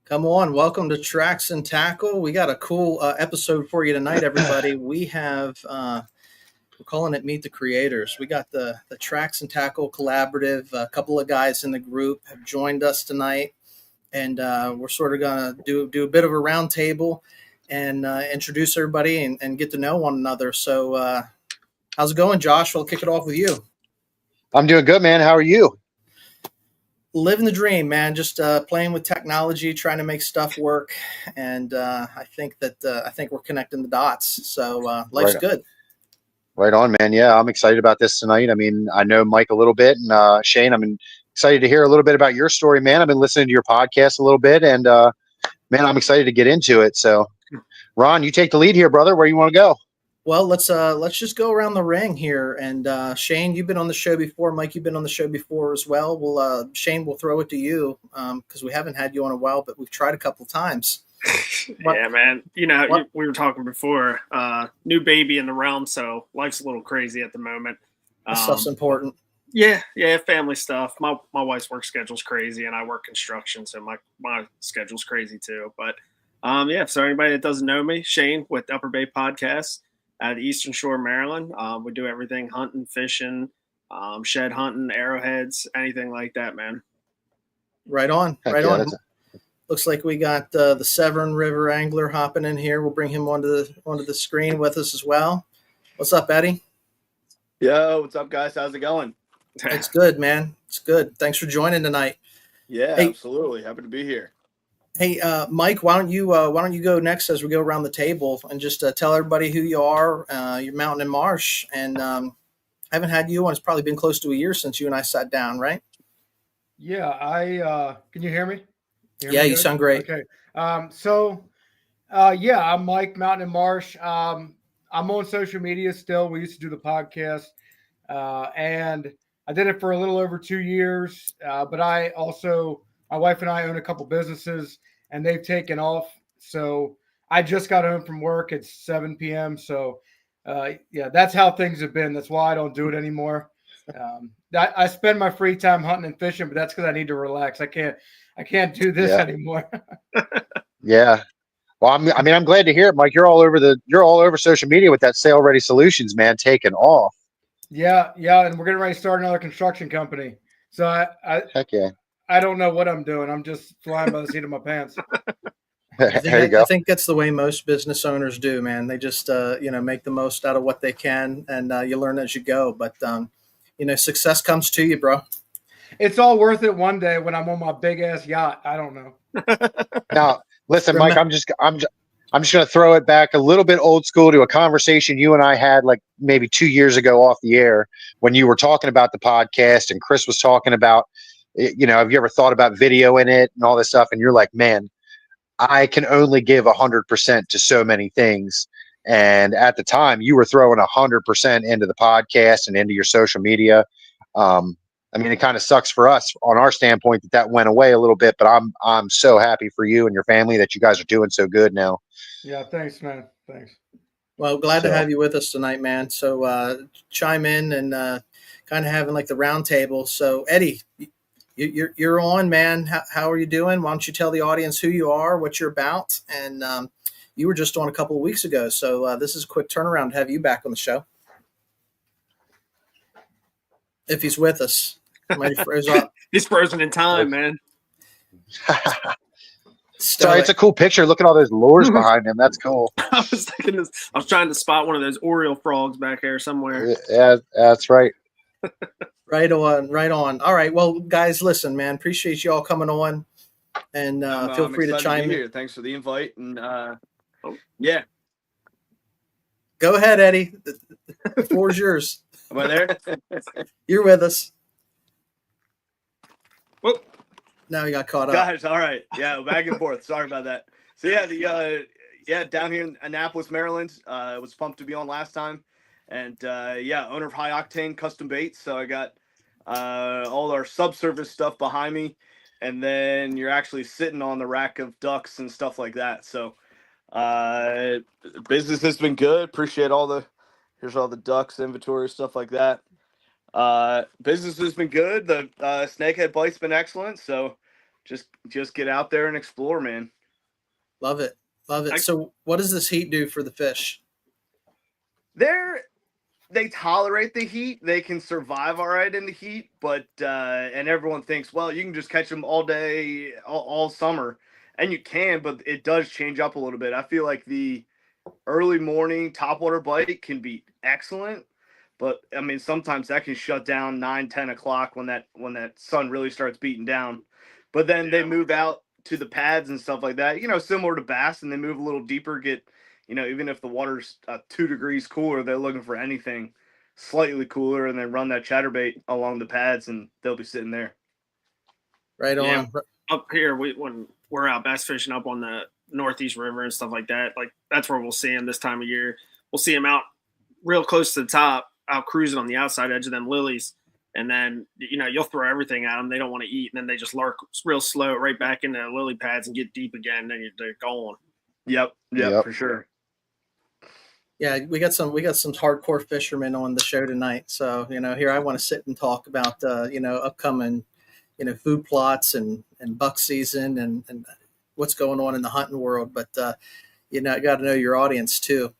Come on, welcome to Tracks and Tackle. We got a cool episode for you tonight, everybody. We have we're calling it Meet the Creators. We got the Tracks and Tackle Collaborative. A couple of guys in the group have joined us tonight, and we're sort of gonna do a bit of a roundtable and introduce everybody and get to know one another. So, how's it going, Josh? We'll kick it off with you. I'm doing good, man. How are you? Living the dream, man. Just playing with technology, trying to make stuff work, and I think we're connecting the dots. So life's Right, good. right on, man. Yeah, I'm excited about this tonight. I mean, I know Mike a little bit, and Shane, I'm excited to hear a little bit about your story, man. I've been listening to your podcast a little bit, and man, I'm excited to get into it. So, Ron, you take the lead here, brother. Where you want to go? Well, let's just go around the ring here. And Shane, you've been on the show before. Mike, you've been on the show before as well. Well, Shane, we'll throw it to you because we haven't had you on a while, but we've tried a couple of times. Yeah, man. We were talking before. New baby in the realm, so life's a little crazy at the moment. This stuff's important. Yeah, family stuff. My wife's work schedule's crazy, and I work construction, so my schedule's crazy too. But so anybody that doesn't know me, Shane with Upper Bay Podcast out of Eastern Shore, Maryland. We do everything: hunting, fishing, shed hunting, arrowheads, anything like that, man. Right on, Heck right yeah, on. Looks like we got the Severn River angler hopping in here. We'll bring him onto the screen with us as well. What's up, Eddie? Yo, what's up, guys? How's it going? It's good, man. It's good. Thanks for joining tonight. Yeah, Hey. Absolutely. Happy to be here. Hey, Mike, why don't you go next as we go around the table and just tell everybody who you are, your mountain and marsh, and I haven't had you on. It's probably been close to a year since you and I sat down, right? Yeah, can you hear me? Yeah, you sound great. Okay. I'm Mike, Mountain and Marsh. I'm on social media still. We used to do the podcast, and I did it for a little over 2 years. But my wife and I own a couple businesses, and they've taken off. So I just got home from work at 7 p.m. So, that's how things have been. That's why I don't do it anymore. I spend my free time hunting and fishing, but that's because I need to relax. I can't do this anymore. Yeah. Well, I'm glad to hear it, Mike. You're all over social media with that Sale Ready Solutions, man, taking off. Yeah, and we're getting ready to start another construction company. So Heck yeah. I don't know what I'm doing. I'm just flying by the seat of my pants. There you go. I think that's the way most business owners do, man. They just make the most out of what they can, and you learn as you go. But success comes to you, bro. It's all worth it one day when I'm on my big ass yacht. I don't know. Now, listen, Mike, I'm just going to throw it back a little bit old school to a conversation you and I had like maybe 2 years ago off the air when you were talking about the podcast and Chris was talking about, have you ever thought about video in it and all this stuff? And you're like, man, I can only give 100% to so many things. And at the time you were throwing 100% into the podcast and into your social media. It kind of sucks for us on our standpoint that went away a little bit, but I'm so happy for you and your family that you guys are doing so good now. Yeah. Thanks, man. Thanks. Well, glad to have you with us tonight, man. So chime in and kind of having like the round table. So Eddie, you're on, man. How are you doing? Why don't you tell the audience who you are, what you're about? And you were just on a couple of weeks ago. So this is a quick turnaround to have you back on the show. If he's with us. Might have froze up. He's frozen in time, man. Sorry, it's a cool picture. Look at all those lures behind him. That's cool. I was thinking this. I was trying to spot one of those Oriole frogs back here somewhere. Yeah, that's right. Right on. All right. Well, guys, listen, man. Appreciate you all coming on, and feel free to chime in. Here. Thanks for the invite, and yeah. Go ahead, Eddie. The floor's yours. Am I there? You're with us. Whoop. Now you got caught up. Guys, all right. Yeah, back and forth. Sorry about that. So down here in Annapolis, Maryland. Was pumped to be on last time. And owner of High Octane Custom Baits. So I got all our subsurface stuff behind me. And then you're actually sitting on the rack of ducks and stuff like that. So business has been good. Appreciate here's all the ducks, inventory, stuff like that. Business has been good. The snakehead bite's been excellent. So just get out there and explore, man. Love it. So what does this heat do for the fish? They tolerate the heat. They can survive all right in the heat, but and everyone thinks, well, you can just catch them all day, all summer, and you can, but it does change up a little bit. I feel like the early morning topwater bite can be excellent, but I mean sometimes that can shut down 9-10 o'clock when that sun really starts beating down. But then they move out to the pads and stuff like that, similar to bass, and they move a little deeper, get even if the water's 2 degrees cooler, they're looking for anything slightly cooler, and then run that chatterbait along the pads, and they'll be sitting there. Right on. Yeah, up here, when we're out bass fishing up on the Northeast River and stuff like that, like that's where we'll see them this time of year. We'll see them out real close to the top, out cruising on the outside edge of them lilies, and then you'll throw everything at them. They don't want to eat, and then they just lark real slow right back into the lily pads and get deep again. And then they're gone. Yep, for sure. Yeah, we got some hardcore fishermen on the show tonight. So, here I want to sit and talk about, upcoming, food plots and buck season and what's going on in the hunting world. But, I got to know your audience too.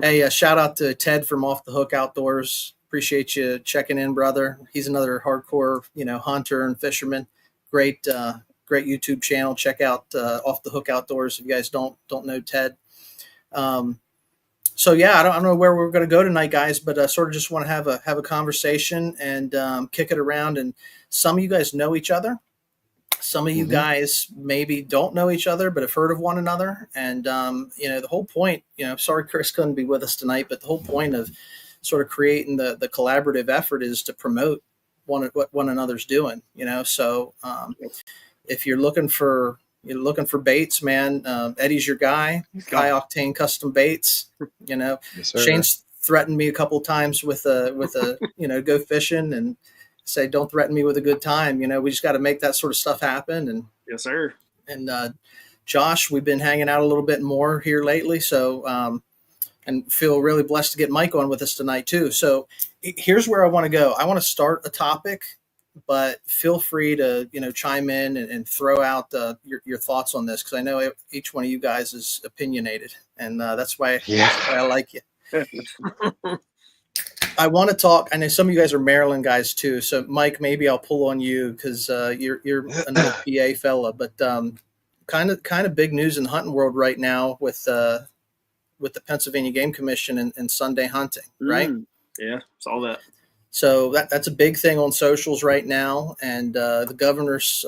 Hey, shout out to Ted from Off the Hook Outdoors. Appreciate you checking in, brother. He's another hardcore, hunter and fisherman. Great YouTube channel. Check out Off the Hook Outdoors if you guys don't know Ted. So yeah, I don't know where we're going to go tonight, guys, but sort of just want to have a conversation and kick it around. And some of you guys know each other. Some of you guys maybe don't know each other, but have heard of one another. And the whole point, sorry Chris couldn't be with us tonight, but the whole point of sort of creating the collaborative effort is to promote what one another's doing. So if you're looking for baits, man, Eddie's your guy. High Octane Custom Baits. Yes, Shane's threatened me a couple of times with a go fishing and say, don't threaten me with a good time. We just got to make that sort of stuff happen. And yes, sir. And Josh, we've been hanging out a little bit more here lately. So, and feel really blessed to get Mike on with us tonight too. So here's where I want to go. I want to start a topic, but feel free to, chime in and throw out your thoughts on this. Cause I know each one of you guys is opinionated, and that's why I like you. I want to talk. I know some of you guys are Maryland guys too. So Mike, maybe I'll pull on you because you're another PA fella, but kind of big news in the hunting world right now with the Pennsylvania Game Commission and Sunday hunting, right? Yeah, saw that. So that's a big thing on socials right now. And the governor's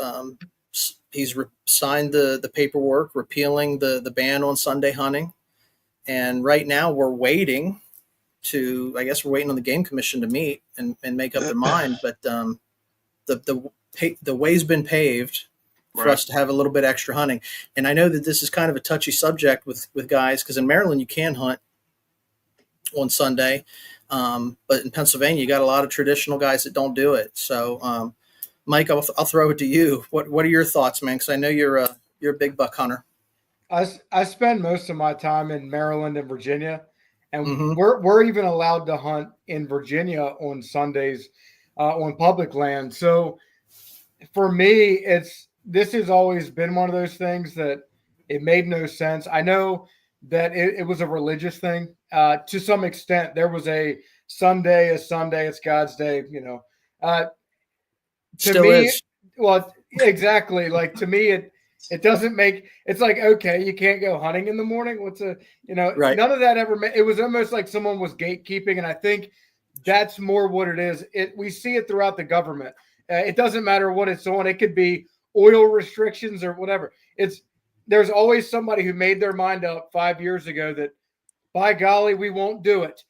he's signed the paperwork repealing the ban on Sunday hunting. And right now we're waiting on the Game Commission to meet and make up their mind. But the way's been paved for us to have a little bit extra hunting. And I know that this is kind of a touchy subject with guys, because in Maryland you can hunt on Sunday. But in Pennsylvania, you got a lot of traditional guys that don't do it. So, Mike, I'll throw it to you. What are your thoughts, man? Because I know you're a big buck hunter. I spend most of my time in Maryland and Virginia, and we're even allowed to hunt in Virginia on Sundays on public land. So, for me, this has always been one of those things that it made no sense. I know that it was a religious thing. To some extent, there was a Sunday, it's God's day, Still is. Well, exactly. Like, to me, it doesn't make, it's like, okay, you can't go hunting in the morning. Right. None of that ever, it was almost like someone was gatekeeping. And I think that's more what it is. We see it throughout the government. It doesn't matter what it's on. It could be oil restrictions or whatever. There's always somebody who made their mind up 5 years ago that, by golly, we won't do it.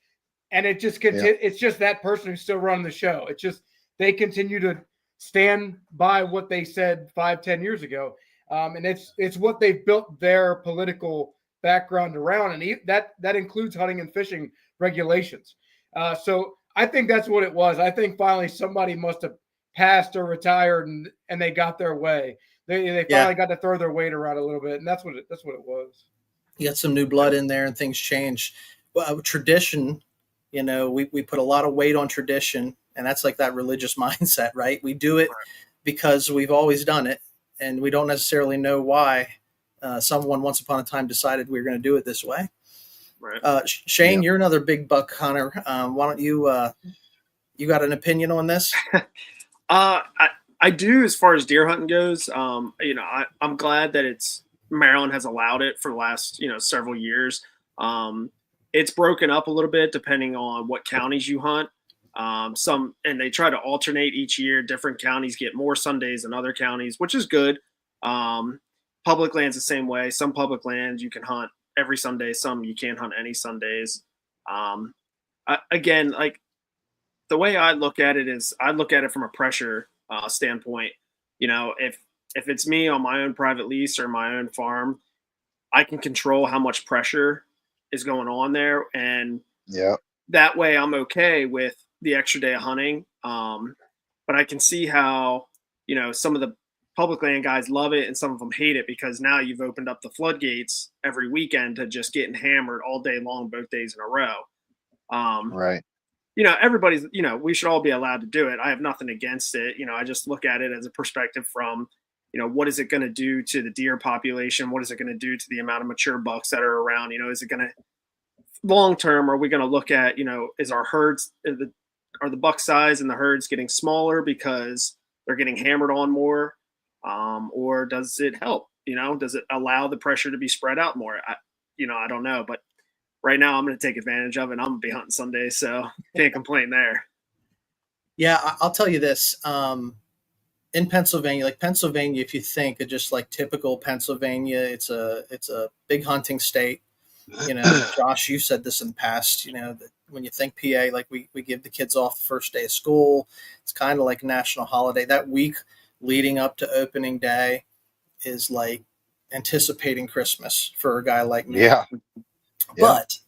And it just it's just that person who's still running the show. It's just, they continue to stand by what they said 5-10 years ago. And it's what they've built their political background around. And that includes hunting and fishing regulations. So I think that's what it was. I think finally somebody must have passed or retired and they got their way. They finally got to throw their weight around a little bit, and that's what it was. You got some new blood in there, and things change. Well, tradition, we put a lot of weight on tradition, and that's like that religious mindset, right? We do it because we've always done it, and we don't necessarily know why. Someone once upon a time decided we were going to do it this way. Right. Shane, you're another big buck hunter. Why don't you you got an opinion on this? I do, as far as deer hunting goes. I'm glad that Maryland has allowed it for the last several years. It's broken up a little bit depending on what counties you hunt. And they try to alternate each year. Different counties get more Sundays than other counties, which is good. Public land's the same way. Some public lands you can hunt every Sunday. Some you can't hunt any Sundays. Again, like the way I look at it is I look at it from a pressure standpoint. If it's me on my own private lease or my own farm, I can control how much pressure is going on there. And that way I'm okay with the extra day of hunting. But I can see how, some of the public land guys love it and some of them hate it, because now you've opened up the floodgates every weekend to just getting hammered all day long, both days in a row. Right. Everybody's, we should all be allowed to do it. I have nothing against it. I just look at it as a perspective from, what is it going to do to the deer population? What is it going to do to the amount of mature bucks that are around? Is it going to, long term, are we going to look at, is our herds, are the buck size and the herds getting smaller because they're getting hammered on more? Or does it help? Does it allow the pressure to be spread out more? I don't know, but right now I'm going to take advantage of it. I'm going to be hunting Sunday, so can't complain there. Yeah, I'll tell you this. In Pennsylvania, if you think of just like typical Pennsylvania, it's a big hunting state. Josh, you said this in the past, that when you think PA, like we give the kids off the first day of school. It's kind of like a national holiday. That week leading up to opening day is like anticipating Christmas for a guy like me. Yeah. But,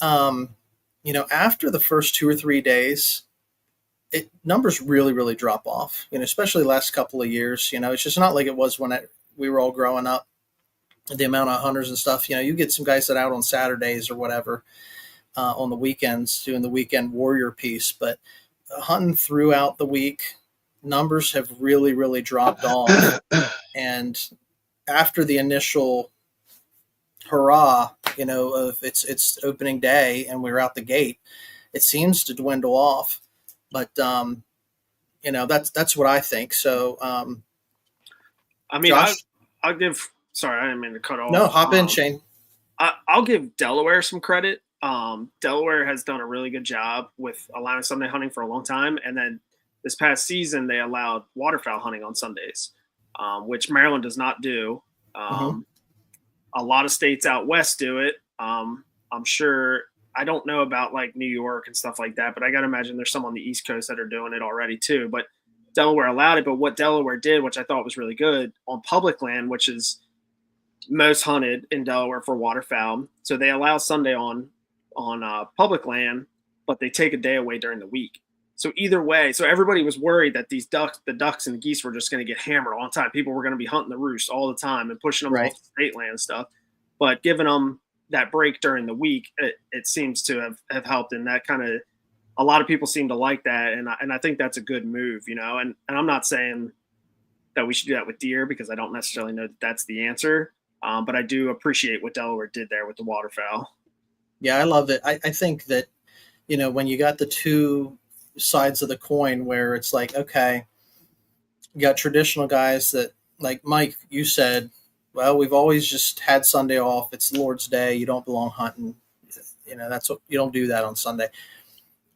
after the first 2 or 3 days, numbers really, really drop off, especially the last couple of years. It's just not like it was when we were all growing up. The amount of hunters and stuff, you get some guys that out on Saturdays or whatever, on the weekends doing the weekend warrior piece, but hunting throughout the week, numbers have really, really dropped off. And after the initial hurrah, of it's opening day and we're out the gate, it seems to dwindle off. But, that's what I think. So, Josh? I'll give, sorry, I didn't mean to cut off. No, hop in, Shane. I'll give Delaware some credit. Delaware has done a really good job with allowing Sunday hunting for a long time. And then this past season, they allowed waterfowl hunting on Sundays, which Maryland does not do. A lot of states out west do it. I'm sure, I don't know about like New York and stuff like that, but I got to imagine there's some on the East Coast that are doing it already too. But Delaware allowed it. But what Delaware did, which I thought was really good, on public land, which is most hunted in Delaware for waterfowl, so they allow Sunday on public land, but they take a day away during the week. So either way, so everybody was worried that the ducks and the geese were just going to get hammered all the time. People were going to be hunting the roost all the time and pushing them off state land and stuff. But giving them that break during the week, it seems to have helped. And that kind of, a lot of people seem to like that. And I think that's a good move, and I'm not saying that we should do that with deer, because I don't necessarily know that that's the answer. But I do appreciate what Delaware did there with the waterfowl. Yeah, I love it. I think that, when you got the two sides of the coin where it's like, okay, you got traditional guys that, like Mike, you said, well, we've always just had Sunday off. It's Lord's Day. You don't belong hunting. That's what, you don't do that on Sunday.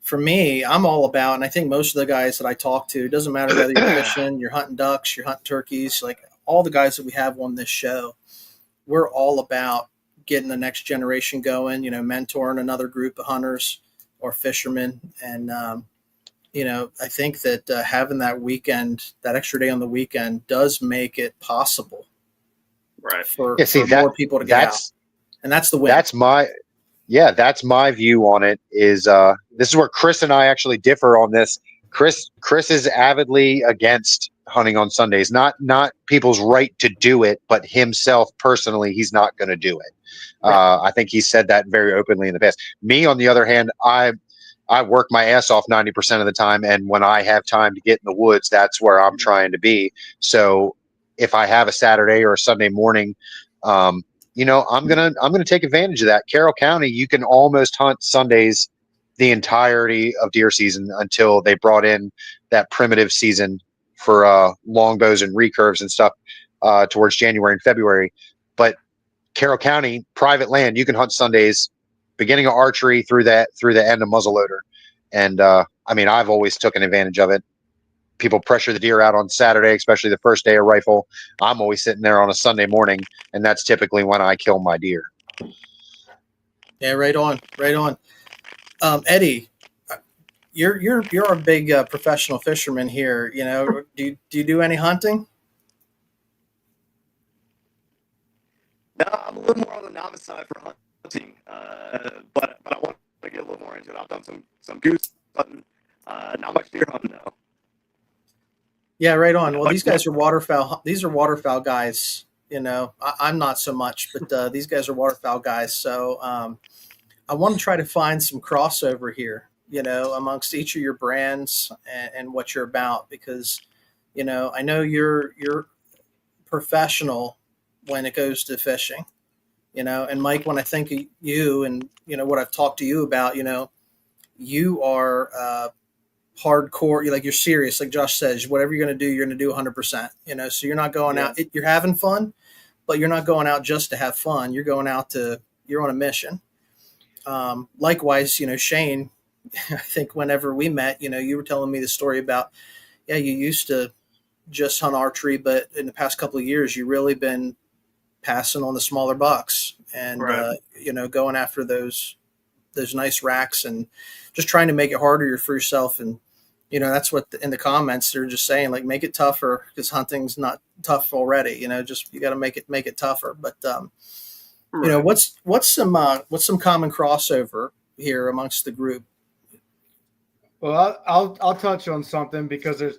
For me, I'm all about, and I think most of the guys that I talk to, it doesn't matter whether you're fishing, you're hunting ducks, you're hunting turkeys, like all the guys that we have on this show, we're all about getting the next generation going, mentoring another group of hunters or fishermen. And, I think that having that weekend, that extra day on the weekend, does make it possible, right, for more people to get out. And that's the win. That's my view on it. Is this is where Chris and I actually differ on this. Chris is avidly against hunting on Sundays, not people's right to do it, but himself personally, he's not going to do it. Right. I think he said that very openly in the past. Me, on the other hand, I work my ass off 90% of the time, and when I have time to get in the woods, that's where I'm trying to be. So if I have a Saturday or a Sunday morning, I'm gonna take advantage of that. Carroll County, you can almost hunt Sundays the entirety of deer season until they brought in that primitive season for longbows and recurves and stuff towards January and February. But Carroll County, private land, you can hunt Sundays, beginning of archery through the end of muzzleloader. And I've always taken advantage of it. People pressure the deer out on Saturday, especially the first day of rifle. I'm always sitting there on a Sunday morning, and that's typically when I kill my deer. Yeah, right on. Eddie, you're a big professional fisherman here. Do you do any hunting? No, I'm a little more on the novice side for hunting, but I want to get a little more into it. I've done some goose hunting, not much deer hunting though. Yeah, right on. Well, these guys are waterfowl. These are waterfowl guys. I'm not so much, but these guys are waterfowl guys. So I want to try to find some crossover here, amongst each of your brands and what you're about, because, I know you're professional when it goes to fishing, and Mike, when I think of you and, what I've talked to you about, you are hardcore. You're serious. Like Josh says, whatever you're going to do, you're going to do 100%, so you're not going out, you're having fun, but you're not going out just to have fun. You're going out you're on a mission. Likewise, Shane, I think whenever we met, you were telling me the story about, you used to just hunt archery, but in the past couple of years, you've really been passing on the smaller bucks and, Right. Going after those nice racks and just trying to make it harder for yourself. And, that's what in the comments, they're just saying, like, make it tougher, because hunting's not tough already, just, you got to make it tougher. But, Right. what's some common crossover here amongst the group? Well, I'll touch on something, because there's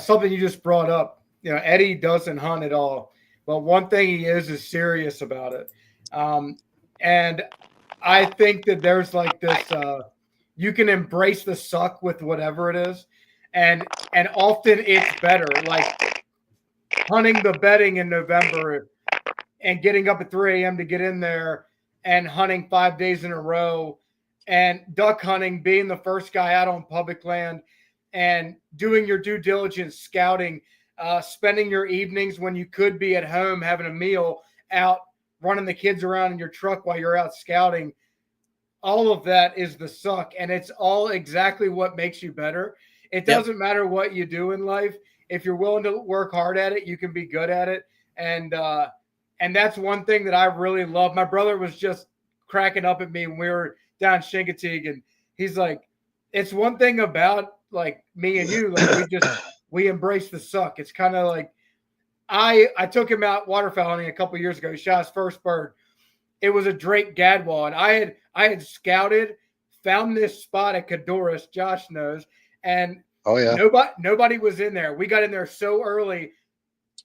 something you just brought up. Eddie doesn't hunt at all, but one thing he is serious about it. And I think that there's like this, you can embrace the suck with whatever it is. And often it's better, like hunting the bedding in November and getting up at 3 a.m. to get in there and hunting 5 days in a row, and duck hunting, being the first guy out on public land and doing your due diligence, scouting, spending your evenings when you could be at home having a meal, out running the kids around in your truck while you're out scouting. All of that is the suck, and it's all exactly what makes you better. It doesn't matter what you do in life. If you're willing to work hard at it, you can be good at it. And that's one thing that I really love. My brother was just cracking up at me when we were down Chincoteague, and he's like, it's one thing about like me and you, like we embrace the suck. It's kind of like, I took him out waterfowl hunting a couple of years ago. He shot his first bird. It was a Drake gadwall, and I had scouted, found this spot at Cadoris, Josh knows, and nobody was in there. We got in there so early.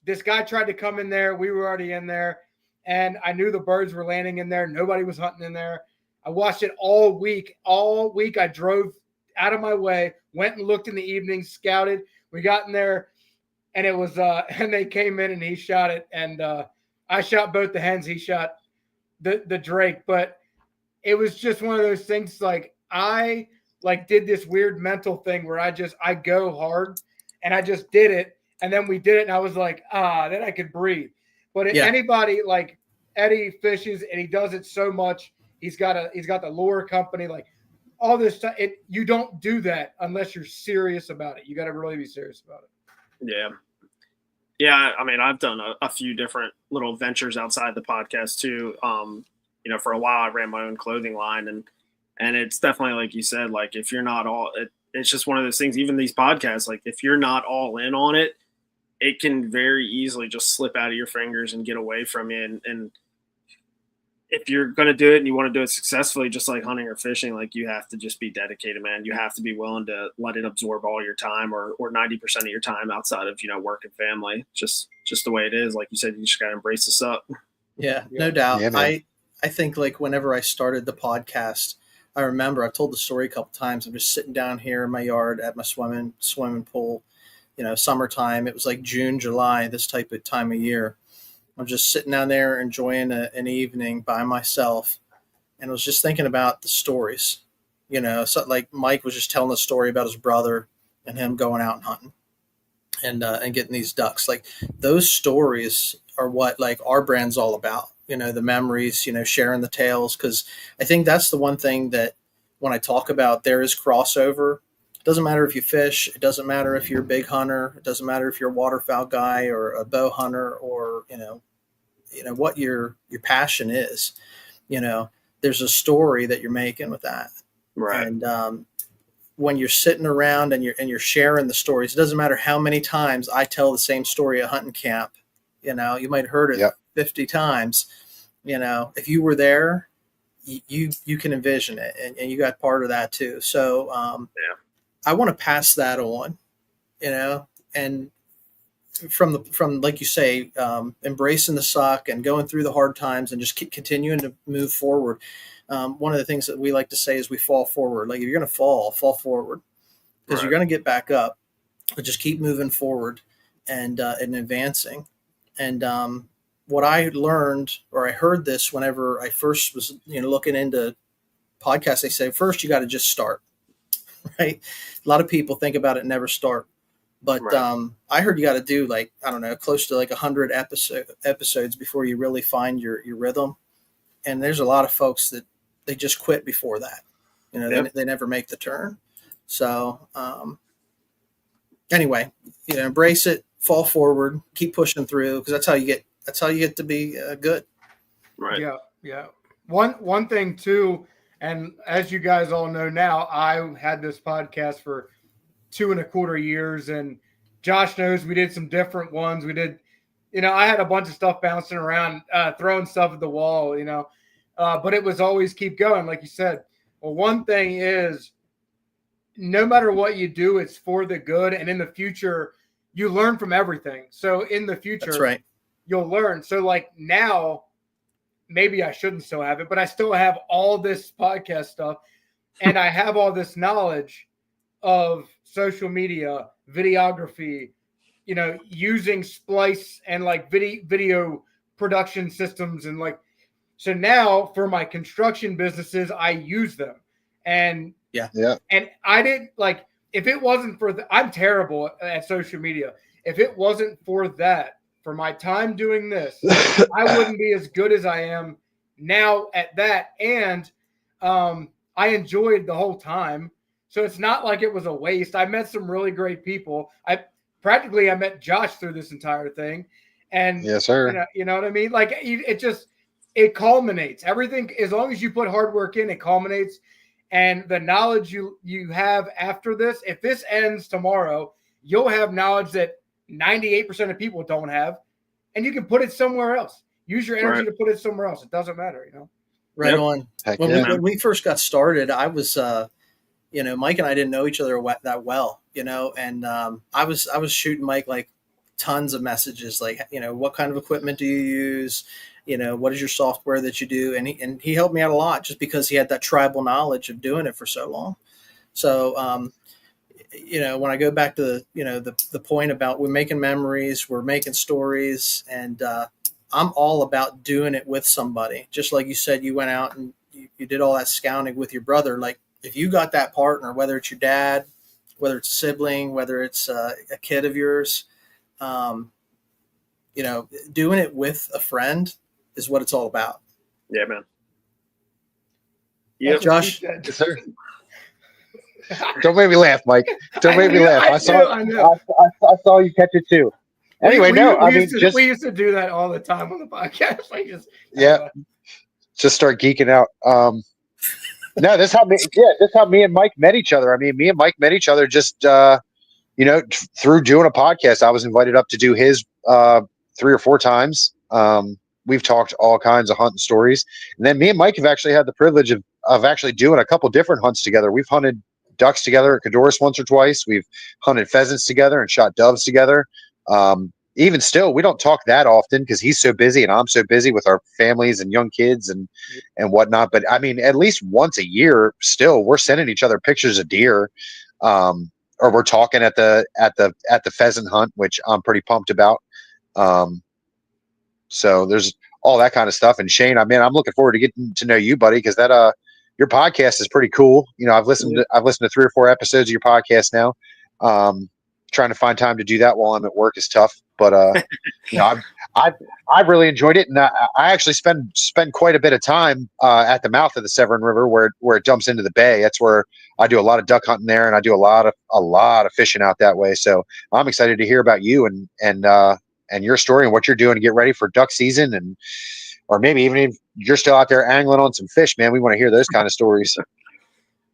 This guy tried to come in there. We were already in there, and I knew the birds were landing in there. Nobody was hunting in there. I watched it all week. All week I drove out of my way, went and looked in the evening, scouted. We got in there, and it was and they came in and he shot it, and I shot both the hens. He shot the Drake, but it was just one of those things. Like, I did this weird mental thing where I go hard, and I just did it. And then we did it, and I was like, then I could breathe. But anybody, like Eddie fishes, and he does it so much. He's got the lure company, like all this stuff. You don't do that unless you're serious about it. You got to really be serious about it. Yeah. Yeah, I mean, I've done a few different little ventures outside the podcast too. For a while I ran my own clothing line, and it's definitely, like you said, like, if you're not it's just one of those things. Even these podcasts, like, if you're not all in on it, it can very easily just slip out of your fingers and get away from you. And if you're going to do it and you want to do it successfully, just like hunting or fishing, like, you have to just be dedicated, man. You have to be willing to let it absorb all your time, or 90% of your time outside of, work and family. Just the way it is. Like you said, you just got to embrace this up. Yeah, no doubt. Yeah, I think, like, whenever I started the podcast, I remember I've told the story a couple times. I'm just sitting down here in my yard at my swimming pool, summertime. It was like June, July, this type of time of year. I'm just sitting down there enjoying an evening by myself, and I was just thinking about the stories. So like Mike was just telling a story about his brother and him going out and hunting and getting these ducks. Like those stories are what like our brand's all about. The memories, sharing the tales. Because I think that's the one thing that when I talk about there is crossover. It doesn't matter if you fish. It doesn't matter if you're a big hunter. It doesn't matter if you're a waterfowl guy or a bow hunter or what your passion is. There's a story that you're making with that. Right. And when you're sitting around and you're sharing the stories, it doesn't matter how many times I tell the same story at hunting camp. You might have heard it 50 times. If you were there, you can envision it, and you got part of that too. So I want to pass that on, and from like you say, embracing the suck and going through the hard times and just keep continuing to move forward. One of the things that we like to say is we fall forward. Like if you're going to fall forward, because you're going to get back up, but just keep moving forward and advancing. And what I learned, or I heard this whenever I first was, looking into podcasts, they say, first you got to just start, right? A lot of people think about it and never start. But I heard you got to do like, I don't know, close to like 100 episodes before you really find your rhythm. And there's a lot of folks that they just quit before that. They never make the turn. So anyway, embrace it, fall forward, keep pushing through, because that's how you get to be good. Right. Yeah. One thing too, and as you guys all know now, I had this podcast for 2.25 years, and Josh knows we did some different ones. We did, I had a bunch of stuff bouncing around, throwing stuff at the wall, but it was always keep going, like you said. Well, one thing is, no matter what you do, it's for the good, and in the future, you learn from everything. So in the future, that's right, you'll learn. So like now, maybe I shouldn't still have it, but I still have all this podcast stuff, and I have all this knowledge of social media, videography, using Splice and like video production systems. And like, so now for my construction businesses, I use them. And and I didn't like, if it wasn't for I'm terrible at social media. If it wasn't for that, for my time doing this, I wouldn't be as good as I am now at that. And I enjoyed the whole time. So it's not like it was a waste. I met some really great people. I met Josh through this entire thing. And yes, sir. You know what I mean? Like it culminates. Everything, as long as you put hard work in, it culminates. And the knowledge you have after this, if this ends tomorrow, you'll have knowledge that 98% of people don't have, and you can put it somewhere else. Use your energy to put it somewhere else. It doesn't matter, Right on. When we first got started, I was, Mike and I didn't know each other that well, and I was shooting Mike like tons of messages, like, what kind of equipment do you use? What is your software that you do? And he helped me out a lot just because he had that tribal knowledge of doing it for so long. So, when I go back to the point about we're making memories, we're making stories, and I'm all about doing it with somebody. Just like you said, you went out and you did all that scouting with your brother. Like if you got that partner, whether it's your dad, whether it's a sibling, whether it's a kid of yours, doing it with a friend is what it's all about. Yeah, man. Yeah, Josh. Yes, sir. Don't make me laugh, Mike. Don't make me laugh. I saw you catch it too. Anyway, we used to do that all the time on the podcast. Just start geeking out. No, this is how me and Mike met each other. I mean, me and Mike met each other just through doing a podcast. I was invited up to do his 3 or 4 times. We've talked all kinds of hunting stories, and then me and Mike have actually had the privilege of actually doing a couple different hunts together. We've hunted ducks together at Cadorus once or twice. We've hunted pheasants together and shot doves together. Even still, we don't talk that often because he's so busy and I'm so busy with our families and young kids and whatnot. But I mean, at least once a year, still, we're sending each other pictures of deer. or we're talking at the pheasant hunt, which I'm pretty pumped about. So there's all that kind of stuff. And Shane, I'm looking forward to getting to know you, buddy, because that your podcast is pretty cool. I've listened to 3 or 4 episodes of your podcast now. Trying to find time to do that while I'm at work is tough, but I've really enjoyed it, and I actually spend quite a bit of time at the mouth of the Severn River where it dumps into the bay. That's where I do a lot of duck hunting there, and I do a lot of fishing out that way. So I'm excited to hear about you and your story and what you're doing to get ready for duck season, or maybe even if you're still out there angling on some fish, man. We want to hear those kind of stories.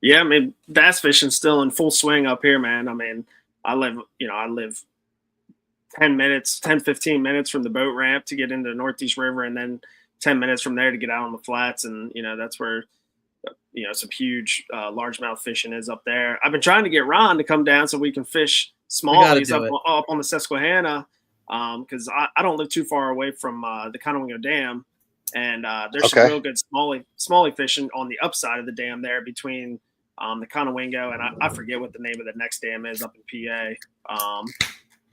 Yeah, I mean, bass fishing's still in full swing up here, man. I mean, I live 15 minutes from the boat ramp to get into the Northeast River, and then 10 minutes from there to get out on the flats. And, that's where, some huge largemouth fishing is up there. I've been trying to get Ron to come down so we can fish smallies up on the Susquehanna, because I don't live too far away from the Conowingo Dam. And there's some real good smallie fishing on the upside of the dam there between the Conowingo, and I forget what the name of the next dam is up in PA.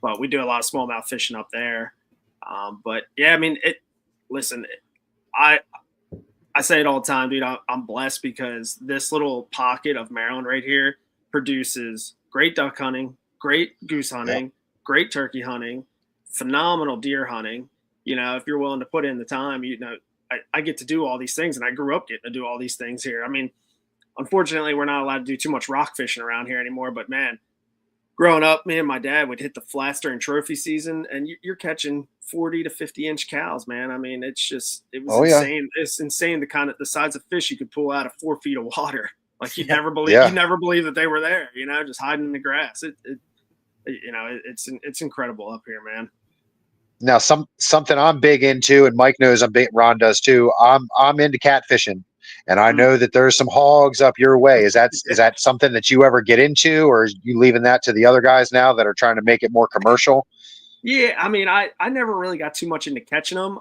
But we do a lot of smallmouth fishing up there. But yeah, I mean, I say it all the time, dude. I'm blessed because this little pocket of Maryland right here produces great duck hunting, great goose hunting, great turkey hunting, phenomenal deer hunting. If you're willing to put in the time, I get to do all these things, and I grew up getting to do all these things here. I mean, unfortunately, we're not allowed to do too much rock fishing around here anymore, but man, growing up, me and my dad would hit the flats during trophy season, and you're catching 40 to 50 inch cows, man. I mean, it was insane. Yeah. It's insane the size of fish you could pull out of 4 feet of water. Like you never believe that they were there, just hiding in the grass. It's incredible up here, man. Now, something I'm big into, and Mike knows Ron does too. I'm into catfishing, and I know that there's some hogs up your way. Is that something that you ever get into, or are you leaving that to the other guys now that are trying to make it more commercial? Yeah, I mean, I never really got too much into catching them.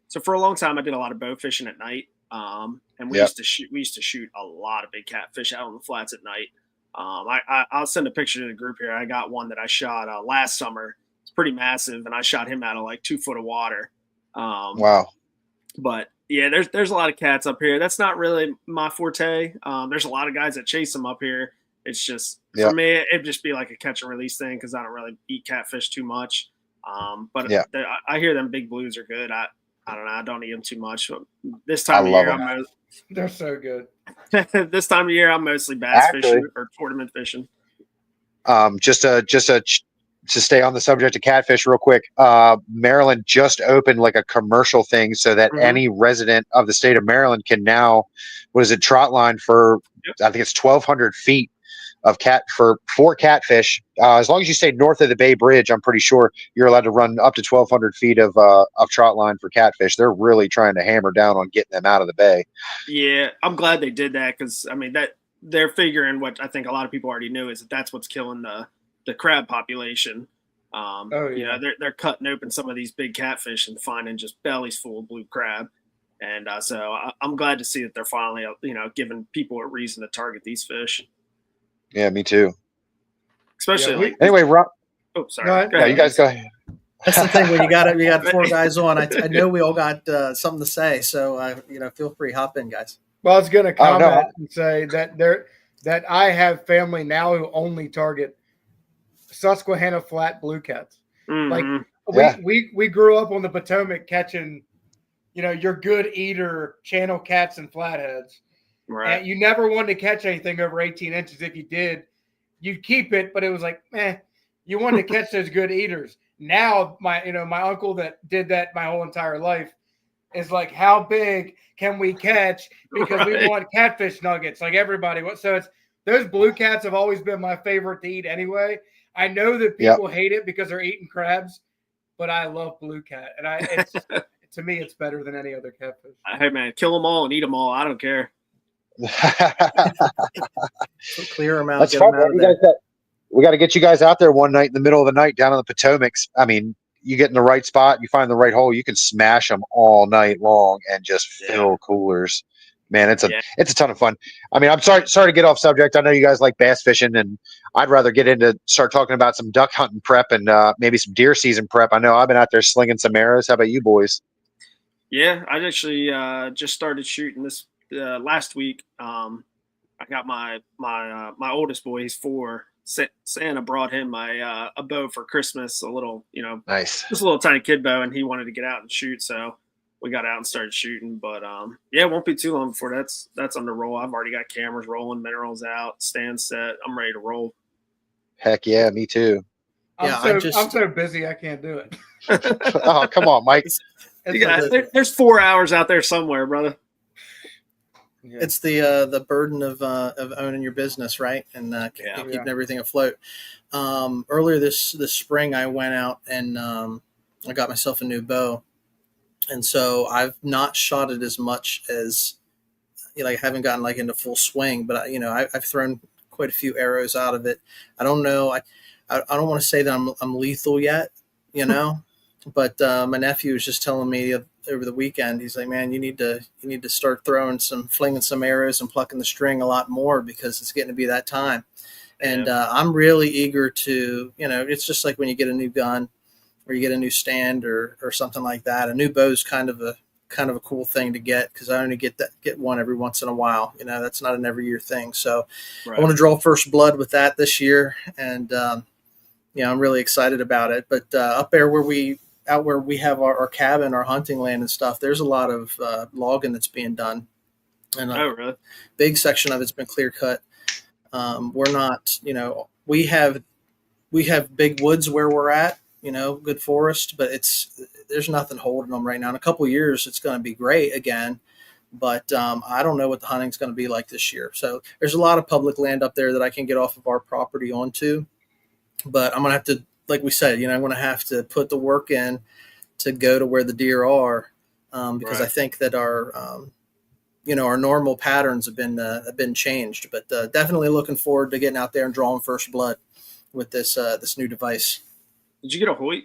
So for a long time I did a lot of bow fishing at night, and we used to shoot a lot of big catfish out on the flats at night. I'll send a picture to the group here. I got one that I shot last summer. Pretty massive, and I shot him out of like 2 foot of water. Wow. But yeah, there's a lot of cats up here. That's not really my forte. There's a lot of guys that chase them up here. It's just for me, it'd just be like a catch and release thing because I don't really eat catfish too much. But I hear them big blues are good. I don't know. I don't eat them too much. But this time of year, they're so good. This time of year, I'm mostly bass fishing or tournament fishing. To stay on the subject of catfish real quick, Maryland just opened like a commercial thing so that any resident of the state of Maryland can now, trot line for, I think it's 1,200 feet of for catfish. As long as you stay north of the Bay Bridge, I'm pretty sure you're allowed to run up to 1,200 feet of trot line for catfish. They're really trying to hammer down on getting them out of the bay. Yeah, I'm glad they did that because, I mean, that they're figuring what I think a lot of people already knew is that's what's killing the crab population. They're cutting open some of these big catfish and finding just bellies full of blue crab. And so I'm glad to see that they're finally, giving people a reason to target these fish. Yeah, me too. Especially anyway, Rob. Oh, sorry. Go ahead. You guys go ahead. That's the thing when you got 4 guys on. I know we all got something to say, so feel free, hop in, guys. Well, I was going to comment and say that I have family now who only target Susquehanna flat blue cats. Like we grew up on the Potomac catching, your good eater channel cats and flatheads. Right. And you never wanted to catch anything over 18 inches. If you did, you'd keep it, but it was like, you wanted to catch those good eaters. Now my uncle that did that my whole entire life is like, how big can we catch? Because we want catfish nuggets like everybody. So those blue cats have always been my favorite to eat anyway. I know that people hate it because they're eating crabs, but I love blue cat, and to me, it's better than any other catfish. Hey man, kill them all and eat them all. I don't care. Clear them out. That's fun. We got to get you guys out there one night in the middle of the night down on the Potomac. I mean, you get in the right spot, you find the right hole, you can smash them all night long and just fill coolers. Man, it's a ton of fun. I mean, I'm sorry to get off subject. I know you guys like bass fishing, and I'd rather get into start talking about some duck hunting prep and maybe some deer season prep. I know I've been out there slinging some arrows. How about you boys? Yeah, I actually just started shooting this last week. I got my oldest boy. He's 4. Santa brought him a bow for Christmas, a little, Nice, just a little tiny kid bow, and he wanted to get out and shoot. So we got out and started shooting. But yeah, it won't be too long before that's on the roll. I've already got cameras rolling, minerals out, stand set. I'm ready to roll. Heck yeah, me too. I'm so busy I can't do it. Oh, come on, Mike. There's 4 hours out there somewhere, brother. Yeah. It's the burden of owning your business, right? And keeping everything afloat. Earlier this spring, I went out and I got myself a new bow, and so I've not shot it as much as I haven't gotten like into full swing, but I've thrown quite a few arrows out of it. I don't know. I don't want to say that I'm lethal yet, but my nephew was just telling me over the weekend, he's like, man, you need to start flinging some arrows and plucking the string a lot more because it's getting to be that time. And I'm really eager to, it's just like when you get a new gun or you get a new stand or something like that. A new bow is kind of a cool thing to get because I only get one every once in a while. That's not an every year thing. So I want to draw first blood with that this year. And, I'm really excited about it. But up there where we have our cabin, our hunting land and stuff, there's a lot of logging that's being done. And really? Big section of it's been clear cut. We're not, we have big woods where we're at, good forest, but there's nothing holding them right now. In a couple of years, it's going to be great again. But I don't know what the hunting's going to be like this year. So there's a lot of public land up there that I can get off of our property onto. But I'm going to have to, like we said, I'm going to have to put the work in to go to where the deer are because I think that our normal patterns have been changed. But definitely looking forward to getting out there and drawing first blood with this new device. Did you get a Hoyt?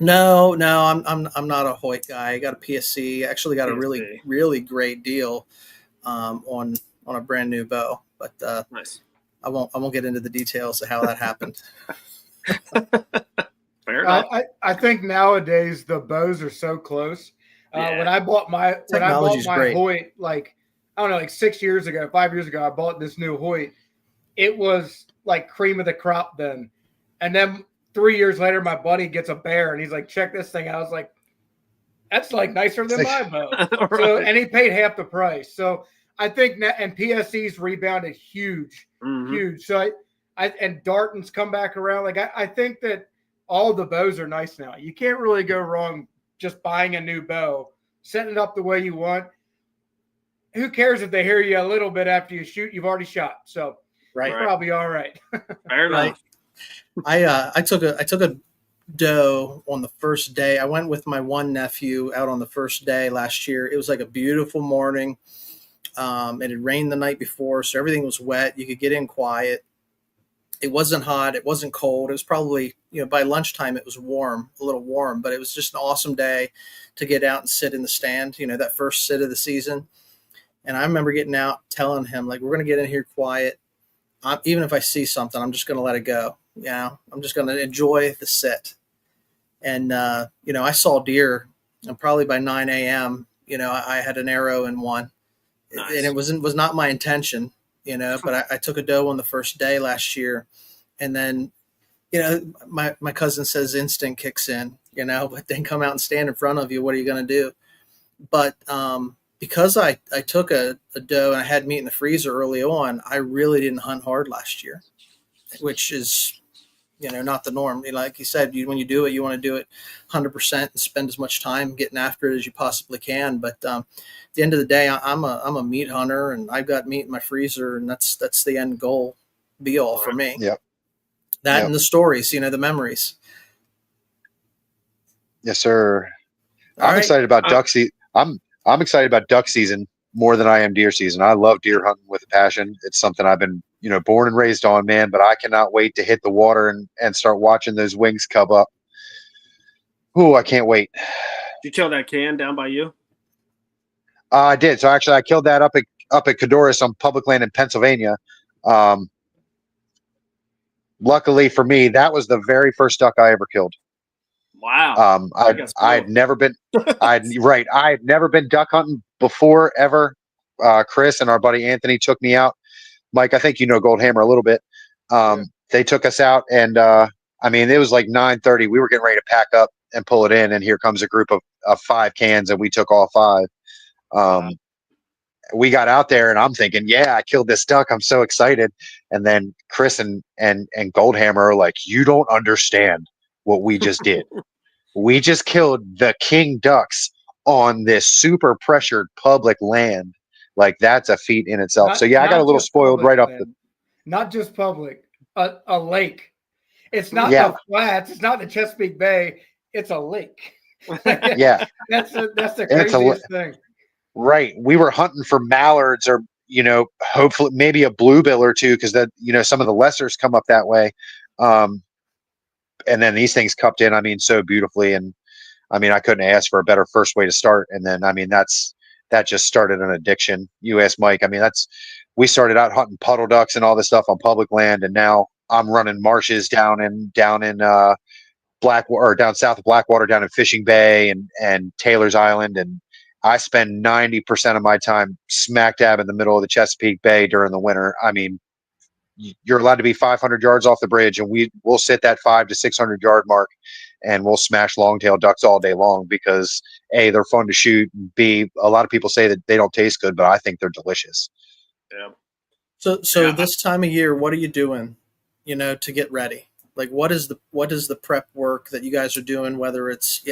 No, I'm not a Hoyt guy. I got a PSC. Actually, got a really really great deal on a brand new bow. But nice. I won't get into the details of how that happened. Fair enough. I think nowadays the bows are so close. When I bought my Hoyt, like 6 years ago, 5 years ago, I bought this new Hoyt. It was like cream of the crop then. And then 3 years later, my buddy gets a bear and he's like, check this thing out. I was like, that's like nicer than my bow. Right. So, and he paid half the price. So I think and PSC's rebounded huge. So and Darton's come back around. Like I think that all the bows are nice now. You can't really go wrong just buying a new bow, setting it up the way you want. Who cares if they hear you a little bit after you shoot? You've already shot, so you're probably all right. Fair enough. I took a doe on the first day. I went with my one nephew out on the first day last year. It was like a beautiful morning. It had rained the night before, so everything was wet. You could get in quiet. It wasn't hot. It wasn't cold. It was probably, by lunchtime it was warm, a little warm, but it was just an awesome day to get out and sit in the stand, that first sit of the season. And I remember getting out, telling him, like, we're going to get in here quiet. Even if I see something, I'm just going to let it go. I'm just going to enjoy the sit. And, I saw deer, and probably by 9 a.m., I had an arrow in one. Nice. And it was not my intention, but I took a doe on the first day last year. And then, my cousin says instinct kicks in, but then come out and stand in front of you. What are you going to do? But because I took a doe and I had meat in the freezer early on, I really didn't hunt hard last year, which is, not the norm. Like you said, when you do it, you want to do it 100% and spend as much time getting after it as you possibly can. But at the end of the day, I'm a meat hunter, and I've got meat in my freezer, and that's the end goal, be all for me. Yep. And the stories, the memories. Yes, sir. I'm excited about duck season. I'm excited about duck season more than I am deer season. I love deer hunting with a passion. It's something I've been, born and raised on, man, but I cannot wait to hit the water and start watching those wings come up. Ooh, I can't wait. Did you kill that can down by you? I did. So actually, I killed that up at Cadorus on public land in Pennsylvania. Luckily for me, that was the very first duck I ever killed. Wow. I had never been, I had never been duck hunting before ever. Chris and our buddy Anthony took me out. Mike, I think you know Goldhammer a little bit. They took us out, and I mean, it was like 9:30. We were getting ready to pack up and pull it in, and here comes a group of 5 cans, and we took all 5. We got out there, and I'm thinking, yeah, I killed this duck. I'm so excited. And then Chris and Goldhammer are like, you don't understand what we just did. We just killed the king ducks on this super pressured public land. Like, that's a feat in itself. So yeah, I got a little spoiled right off not just public, a lake. It's not the flats. It's not the Chesapeake Bay. It's a lake. Yeah, that's the craziest thing. Right. We were hunting for mallards, or, hopefully maybe a bluebill or two, because that, some of the lessers come up that way. And then these things cupped in, I mean, so beautifully. And I mean, I couldn't ask for a better first way to start. And then, I mean, that just started an addiction. You asked Mike. I mean, we started out hunting puddle ducks and all this stuff on public land. And now I'm running marshes down in Blackwater, down south of Blackwater, down in Fishing Bay and Taylor's Island. And I spend 90% of my time smack dab in the middle of the Chesapeake Bay during the winter. I mean, you're allowed to be 500 yards off the bridge, and we'll sit that 500 to 600 yard mark, and we'll smash longtail ducks all day long because A, they're fun to shoot, and B, a lot of people say that they don't taste good, but I think they're delicious. Yeah. So this time of year, what are you doing, to get ready? Like, what is the prep work that you guys are doing? Whether it's,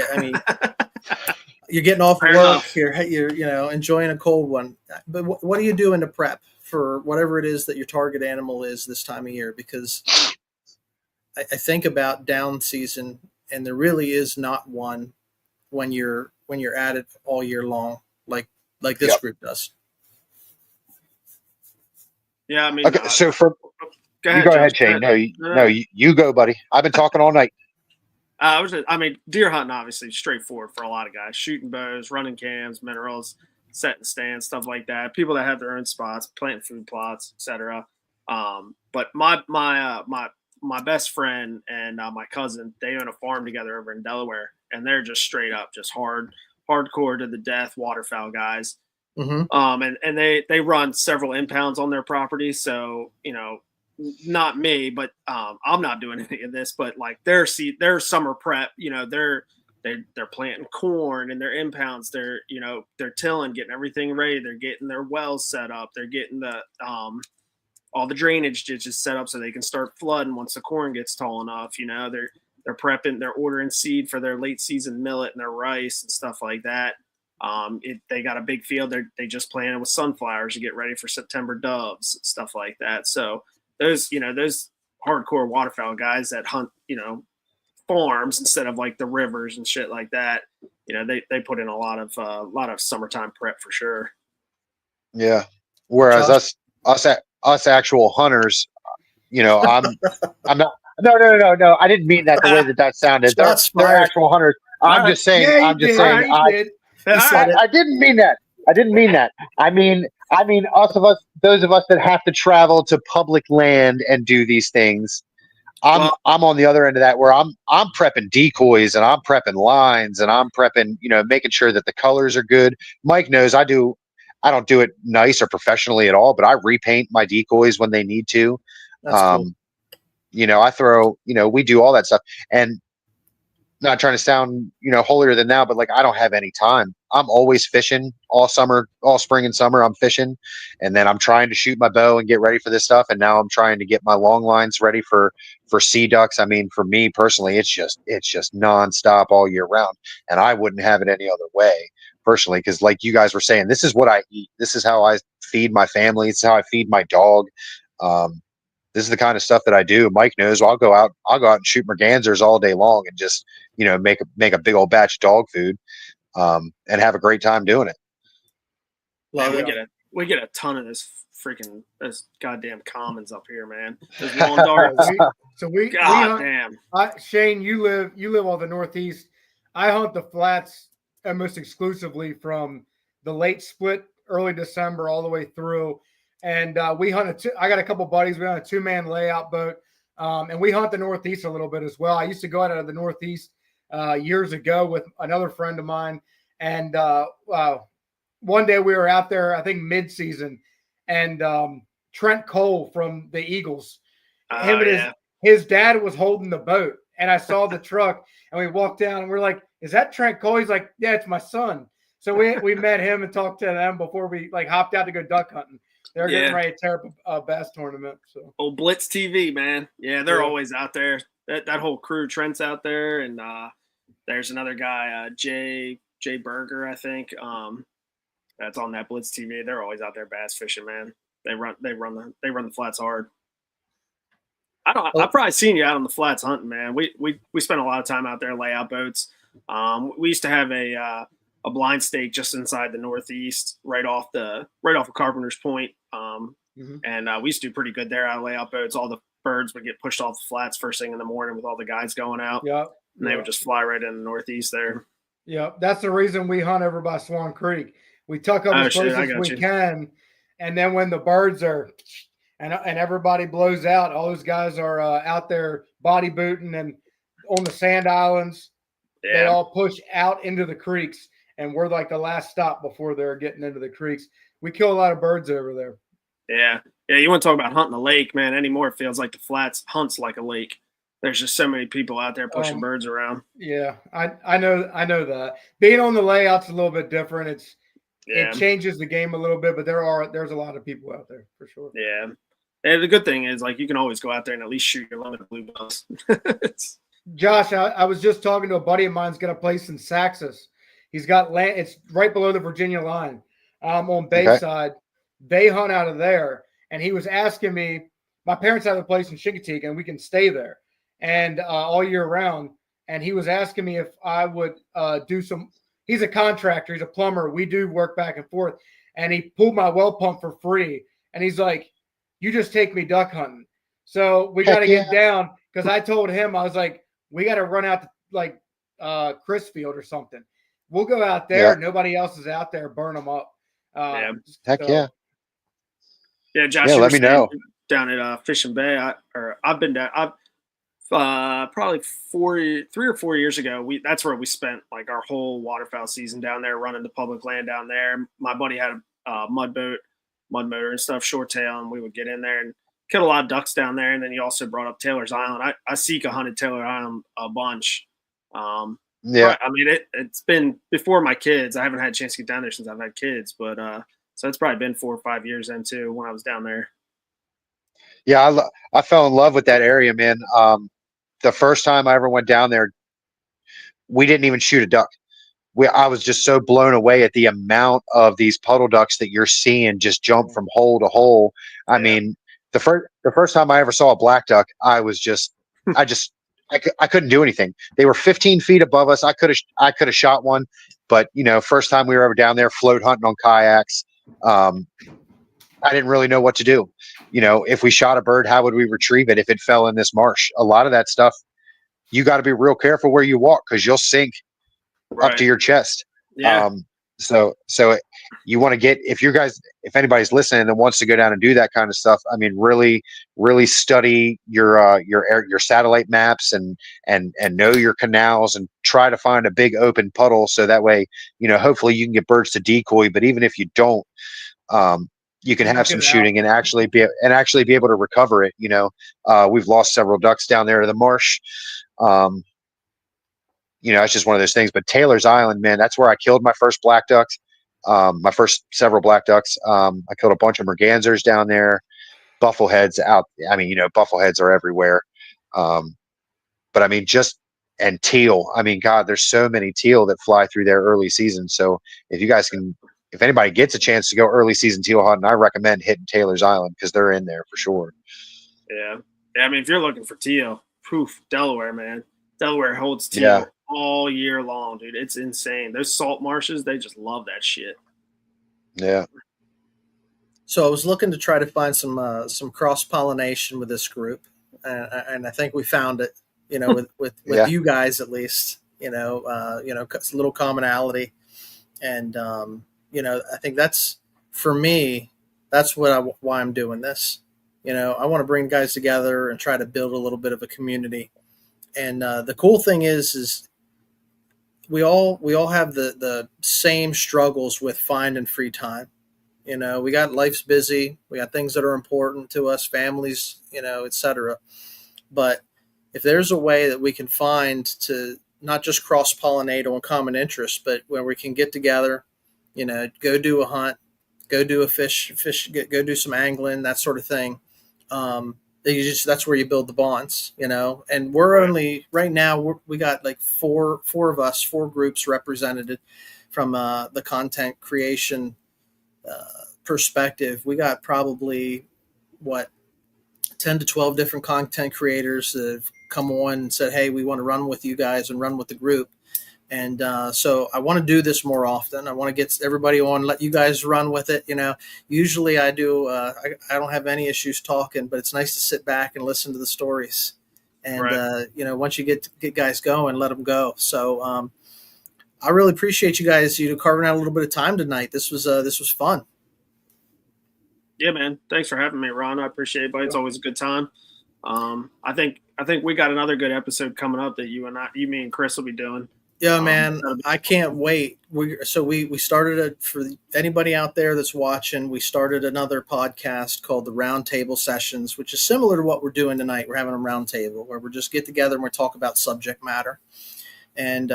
you're getting off work, you're enjoying a cold one, but what are you doing to prep for whatever it is that your target animal is this time of year? Because I think about down season, and there really is not one when you're at it all year long, like this group does. Yeah, I mean, okay. So go ahead, Shane. No, you go, buddy. I've been talking all night. Deer hunting, obviously straightforward for a lot of guys. Shooting bows, running cams, minerals, setting stands, stuff like that. People that have their own spots, planting food plots, etc. But my best friend and my cousin, they own a farm together over in Delaware, and they're just straight up, just hardcore to the death waterfowl guys. Mm-hmm. And they run several impounds on their property, so not me, but I'm not doing any of this, but like their summer prep, they're planting corn and their impounds, they're tilling, getting everything ready, they're getting their wells set up, they're getting the all the drainage ditches set up so they can start flooding once the corn gets tall enough. They're prepping, they're ordering seed for their late season millet and their rice and stuff like that. They got a big field, they just planted with sunflowers to get ready for September doves and stuff like that. So those hardcore waterfowl guys that hunt, farms instead of like the rivers and shit like that, they put in a lot of summertime prep for sure. Yeah. Whereas us actual hunters, I'm not. No. I didn't mean that the way that sounded. They're actual hunters. I'm just saying. I didn't mean that. I mean, those of us that have to travel to public land and do these things. I'm on the other end of that, where I'm prepping decoys, and I'm prepping lines, and I'm prepping, making sure that the colors are good. Mike knows I don't do it nice or professionally at all, but I repaint my decoys when they need to. That's cool. I throw, we do all that stuff, and not trying to sound, holier than thou, but like, I don't have any time. I'm always fishing all summer, all spring and summer. I'm fishing, and then I'm trying to shoot my bow and get ready for this stuff. And now I'm trying to get my long lines ready for sea ducks. I mean, for me personally, it's just nonstop all year round, and I wouldn't have it any other way personally. Cause like you guys were saying, this is what I eat. This is how I feed my family. It's how I feed my dog. This is the kind of stuff that I do. Mike knows I'll go out and shoot mergansers all day long and just, make a big old batch of dog food, and have a great time doing it. We get a ton of this goddamn commons up here, man. Those lawn darts. Damn. Shane, you live on the Northeast. I hunt the flats almost exclusively from the late split, early December, all the way through. And we hunted. I got a couple buddies. We on a 2-man layout boat, and we hunt the Northeast a little bit as well. I used to go out of the Northeast years ago with another friend of mine, and one day we were out there, I think mid-season, and Trent Cole from the Eagles, him and his dad was holding the boat, and I saw the truck, and we walked down, and we're like, "Is that Trent Cole?" He's like, "Yeah, it's my son." So we met him and talked to them before we like hopped out to go duck hunting. They're getting ready to tear up a bass tournament. So old Blitz TV, man. Yeah, they're always out there. That whole crew, Trent's out there, and there's another guy, Jay Berger, I think. That's on that Blitz TV. They're always out there bass fishing, man. They run the flats hard. I've probably seen you out on the flats hunting, man. We spent a lot of time out there, layout boats. We used to have a blind stake just inside the Northeast, right off of Carpenter's Point. And we used to do pretty good there out of layout boats. All the birds would get pushed off the flats first thing in the morning with all the guys going out. Yep. And they would just fly right in the Northeast there. Yeah, that's the reason we hunt over by Swan Creek. We tuck up as close as we can, and then when the birds are and everybody blows out, all those guys are out there body booting and on the sand islands. Yeah. They all push out into the creeks, and we're like the last stop before they're getting into the creeks. We kill a lot of birds over there. Yeah. You want to talk about hunting a lake, man. Anymore, it feels like the flats hunts like a lake. There's just so many people out there pushing birds around. Yeah, I know that. Being on the layout's a little bit different. It changes the game a little bit, but there's a lot of people out there for sure. Yeah. And the good thing is, like, you can always go out there and at least shoot your limit of bluebills. Josh, I was just talking to a buddy of mine who's got a place in Saxus. He's got land. It's right below the Virginia line on Bayside. Okay. They hunt out of there. And he was asking me, my parents have a place in Chincoteague, and we can stay there and all year round. And he was asking me if I would do some. He's a contractor. He's a plumber. We do work back and forth. And he pulled my well pump for free. And he's like, "You just take me duck hunting." So we got to get down, because I told him, I was like, we got to run out to like Chrisfield or something. We'll go out there. Yeah. Nobody else is out there. Burn them up. Yeah, Josh, let me know. Down at Fishing Bay. I've been down. Probably 3 or 4 years ago, that's where we spent like our whole waterfowl season down there, running the public land down there. My buddy had a mud motor and stuff, short tail, and we would get in there and kill a lot of ducks down there. And then you also brought up Taylor's Island. I Sika hunted Taylor Island a bunch. I mean, it's been before my kids. I haven't had a chance to get down there since I've had kids, but so it's probably been 4 or 5 years then too when I was down there. Yeah, I fell in love with that area, man. The first time I ever went down there, we didn't even shoot a duck. I was just so blown away at the amount of these puddle ducks that you're seeing just jump from hole to hole. I mean, the first time I ever saw a black duck, I couldn't do anything. They were 15 feet above us. I could have shot one, but first time we were ever down there float hunting on kayaks, I didn't really know what to do. If we shot a bird, how would we retrieve it if it fell in this marsh? A lot of that stuff, you got to be real careful where you walk, because you'll sink up to your chest. Yeah. So you want to get, if anybody's listening and wants to go down and do that kind of stuff, I mean, really, really study your satellite maps and know your canals, and try to find a big open puddle. So that way, hopefully you can get birds to decoy, but even if you don't, you can have some shooting and actually be able to recover it. We've lost several ducks down there to the marsh. It's just one of those things. But Taylor's Island, man, that's where I killed my first black ducks. My first several black ducks. I killed a bunch of mergansers down there. Buffleheads out. I mean, buffleheads are everywhere. But I mean, and teal. I mean, God, there's so many teal that fly through there early season. So if anybody gets a chance to go early season teal hunting, I recommend hitting Taylor's Island, because they're in there for sure. Yeah. I mean, if you're looking for teal, Delaware, man. Delaware holds teal all year long, dude. It's insane. Those salt marshes, they just love that shit. Yeah. So I was looking to try to find some cross-pollination with this group, and I think we found it. With you guys at least. A little commonality. And I think that's, for me, that's why I'm doing this. I want to bring guys together and try to build a little bit of a community. And the cool thing is we all have the same struggles with finding free time. We got life's busy. We got things that are important to us, families, etc. But if there's a way that we can find to not just cross pollinate on common interests, but where we can get together, go do a hunt, go do a fish, go do some angling, that sort of thing. That's where you build the bonds, and we're only right now, we got like four of us, four groups represented from the content creation perspective. We got probably 10 to 12 different content creators that have come on and said, hey, we want to run with you guys and run with the group. And so I want to do this more often. I want to get everybody on, let you guys run with it. Usually I do. I don't have any issues talking, but it's nice to sit back and listen to the stories. And, Right. Once you get guys going, let them go. So I really appreciate you guys, carving out a little bit of time tonight. This was fun. Yeah, man. Thanks for having me, Ron. I appreciate it, but it's always a good time. I think we got another good episode coming up that you, me and Chris will be doing. Yeah, man, I can't wait. We started it for anybody out there that's watching. We started another podcast called the Roundtable Sessions, which is similar to what we're doing tonight. We're having a roundtable where we just get together and we talk about subject matter. And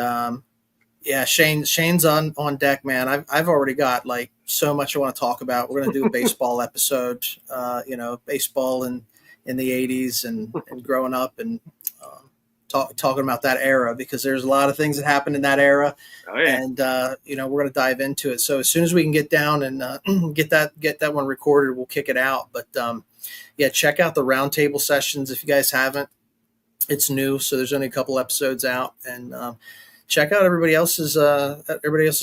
yeah, Shane's on deck, man. I've already got like so much I want to talk about. We're going to do a baseball episode. Baseball in the '80s and growing up and. Talking about that era, because there's a lot of things that happened in that era. Oh, yeah. And we're going to dive into it. So as soon as we can get down and get that one recorded, we'll kick it out. But yeah, check out the Roundtable Sessions if you guys haven't. It's new, so there's only a couple episodes out, and check out everybody else's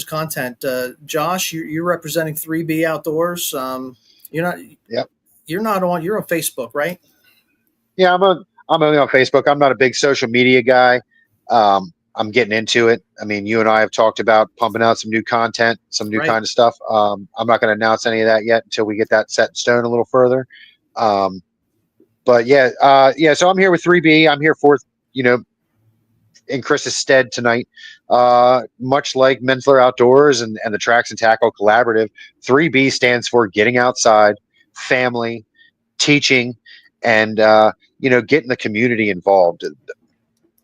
content. Josh, you're representing 3B Outdoors. You're not. Yep. You're not on. You're on Facebook, right? Yeah, I'm only on Facebook. I'm not a big social media guy. I'm getting into it. I mean, you and I have talked about pumping out some new content, some new kind of stuff. I'm not going to announce any of that yet until we get that set in stone a little further. But yeah. So I'm here with 3B. I'm here for, in Chris's stead tonight. Much like Mentzer Outdoors and the Tracks and Tackle Collaborative, 3B stands for getting outside, family, teaching, and getting the community involved.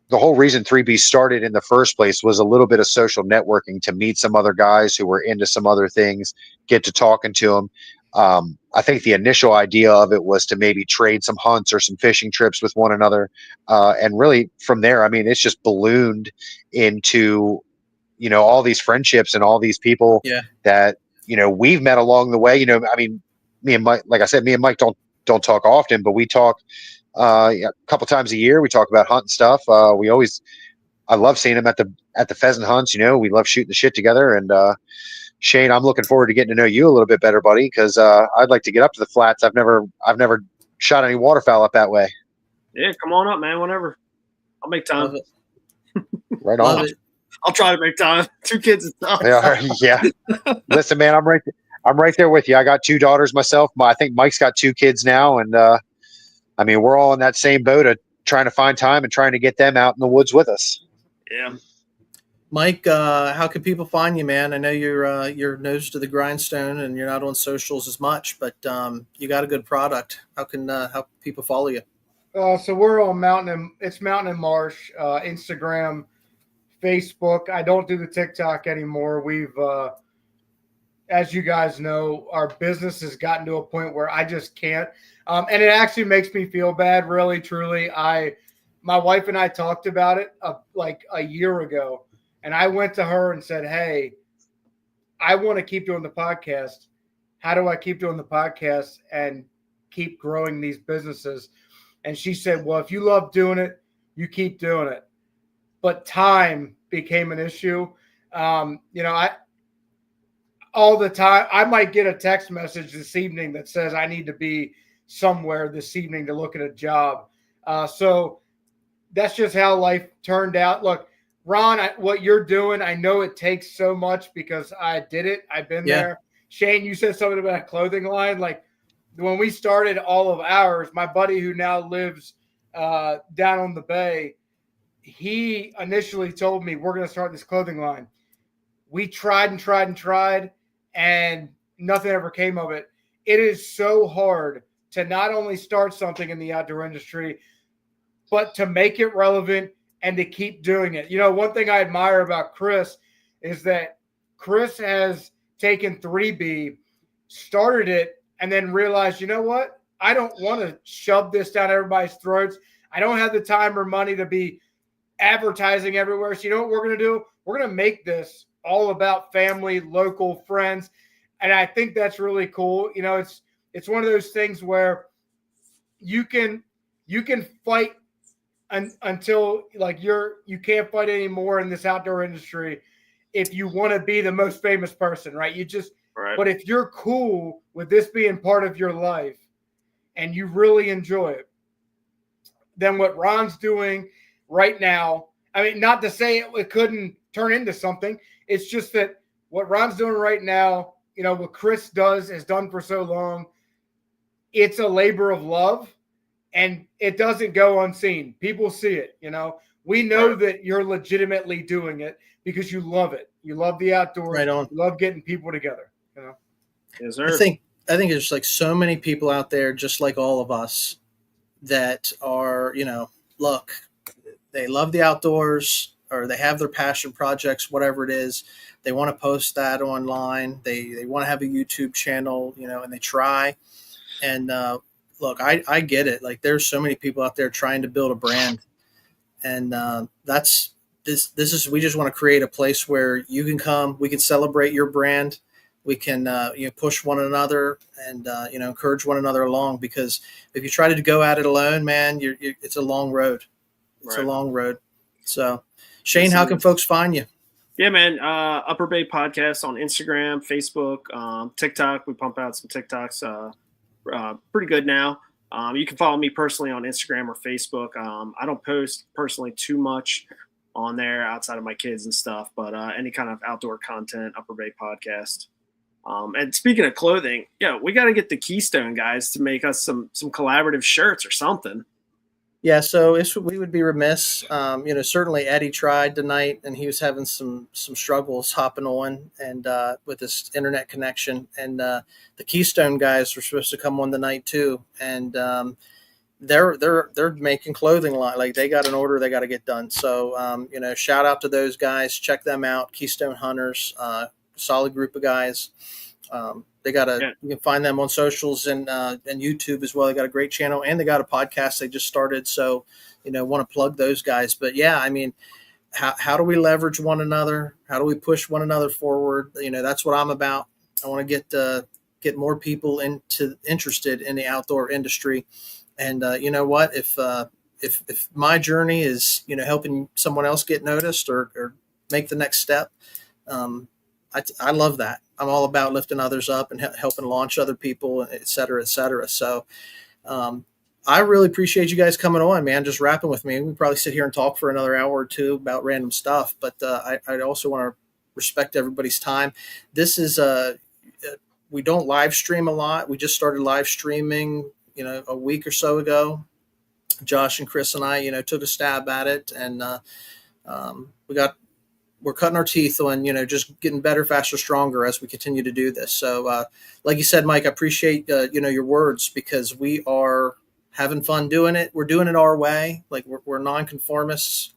The whole reason 3B started in the first place was a little bit of social networking, to meet some other guys who were into some other things, get to talking to them. I think the initial idea of it was to maybe trade some hunts or some fishing trips with one another. And really from there, I mean, it's just ballooned into, all these friendships and all these people that, we've met along the way. I mean, me and Mike, like I said, me and Mike don't talk often, but we talk a couple times a year. We talk about hunting stuff. I love seeing him at the pheasant hunts. We love shooting the shit together. And Shane, I'm looking forward to getting to know you a little bit better, buddy, because I'd like to get up to the flats. I've never shot any waterfowl up that way. Yeah, come on up, man. Whenever, I'll make time. Right on. I'll try to make time. 2 kids is tough. Yeah. Listen, man, I'm right there with you. I got 2 daughters myself. I think Mike's got 2 kids now, and I mean, we're all in that same boat of trying to find time and trying to get them out in the woods with us. Yeah. Mike, how can people find you, man? I know you're nose to the grindstone and you're not on socials as much, but you got a good product. How can people follow you? So we're on Mountain and Marsh, Instagram, Facebook. I don't do the TikTok anymore. We've, as you guys know, our business has gotten to a point where I just can't. And it actually makes me feel bad, really, truly. My wife and I talked about it like a year ago. And I went to her and said, hey, I want to keep doing the podcast. How do I keep doing the podcast and keep growing these businesses? And she said, well, if you love doing it, you keep doing it. But time became an issue. All the time, I might get a text message this evening that says I need to be somewhere this evening to look at a job. So that's just how life turned out. Look, Ron, what you're doing, I know it takes so much because I did it. I've been there. Shane, you said something about a clothing line. Like when we started all of ours, my buddy who now lives down on the bay, he initially told me we're going to start this clothing line. We tried and tried and tried, and nothing ever came of it. It is so hard to not only start something in the outdoor industry, but to make it relevant and to keep doing it. You know, one thing I admire about Chris is that Chris has taken 3B, started it, and then realized, you know what? I don't want to shove this down everybody's throats. I don't have the time or money to be advertising everywhere. So you know what we're going to do? We're going to make this all about family, local friends. And I think that's really cool. You know, it's one of those things where you can fight until like you can't fight anymore in this outdoor industry if you want to be the most famous person, right? But if you're cool with this being part of your life and you really enjoy it, then what Ron's doing right now, I mean, not to say it couldn't turn into something. It's just that what Ron's doing right now, you know, what Chris has done for so long, it's a labor of love. And it doesn't go unseen. People see it, you know. We know that you're legitimately doing it because you love it. You love the outdoors. Right on. You love getting people together, you know. Yes, sir. I think there's like so many people out there, just like all of us, that are, you know, look, they love the outdoors or they have their passion projects, whatever it is. They want to post that online. They want to have a YouTube channel, you know, and they try. And, look, I get it. Like there's so many people out there trying to build a brand, and this is, we just want to create a place where you can come, we can celebrate your brand. We can, push one another and, encourage one another along, because if you try to go at it alone, man, it's a long road. It's a long road. So Shane, how can folks find you? Yeah, man. Upper Bay Podcast on Instagram, Facebook, TikTok. We pump out some TikToks. Pretty good now. You can follow me personally on Instagram or Facebook. I don't post personally too much on there outside of my kids and stuff, but any kind of outdoor content, Upper Bay Podcast. And speaking of clothing, we got to get the Keystone guys to make us some collaborative shirts or something. Yeah, so we would be remiss. Certainly Eddie tried tonight, and he was having some struggles hopping on and with his internet connection. And the Keystone guys were supposed to come on the night too, and they're making clothing line. Like they got an order they got to get done. So shout out to those guys. Check them out. Keystone Hunters, solid group of guys. You can find them on socials and YouTube as well. They got a great channel and they got a podcast they just started. So, want to plug those guys. But yeah, I mean, how do we leverage one another? How do we push one another forward? That's what I'm about. I want to get more people interested in the outdoor industry. And you know what? If my journey is, helping someone else get noticed or make the next step, I love that. I'm all about lifting others up and helping launch other people, et cetera, et cetera. So I really appreciate you guys coming on, man, just rapping with me. We probably sit here and talk for another hour or two about random stuff, but I also want to respect everybody's time. This is we don't live stream a lot. We just started live streaming, a week or so ago. Josh and Chris and I, took a stab at it, and we're cutting our teeth on, just getting better, faster, stronger as we continue to do this. So, like you said, Mike, I appreciate, your words, because we are having fun doing it. We're doing it our way. Like we're nonconformists.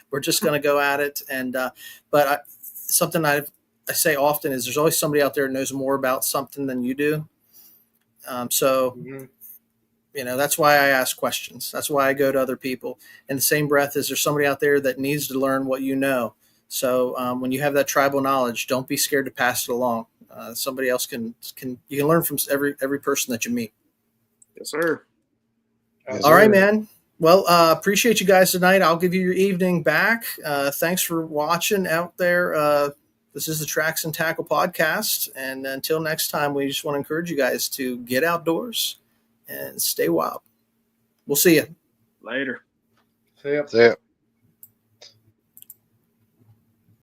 We're just going to go at it. And, something I say often is there's always somebody out there who knows more about something than you do. That's why I ask questions. That's why I go to other people. In the same breath, is there somebody out there that needs to learn what you know? So when you have that tribal knowledge, don't be scared to pass it along. Somebody else you can learn from every person that you meet. Yes, sir. All right, man. Well, appreciate you guys tonight. I'll give you your evening back. Thanks for watching out there. This is the Tracks and Tackle podcast. And until next time, we just want to encourage you guys to get outdoors and stay wild. We'll see you later. See ya. See ya.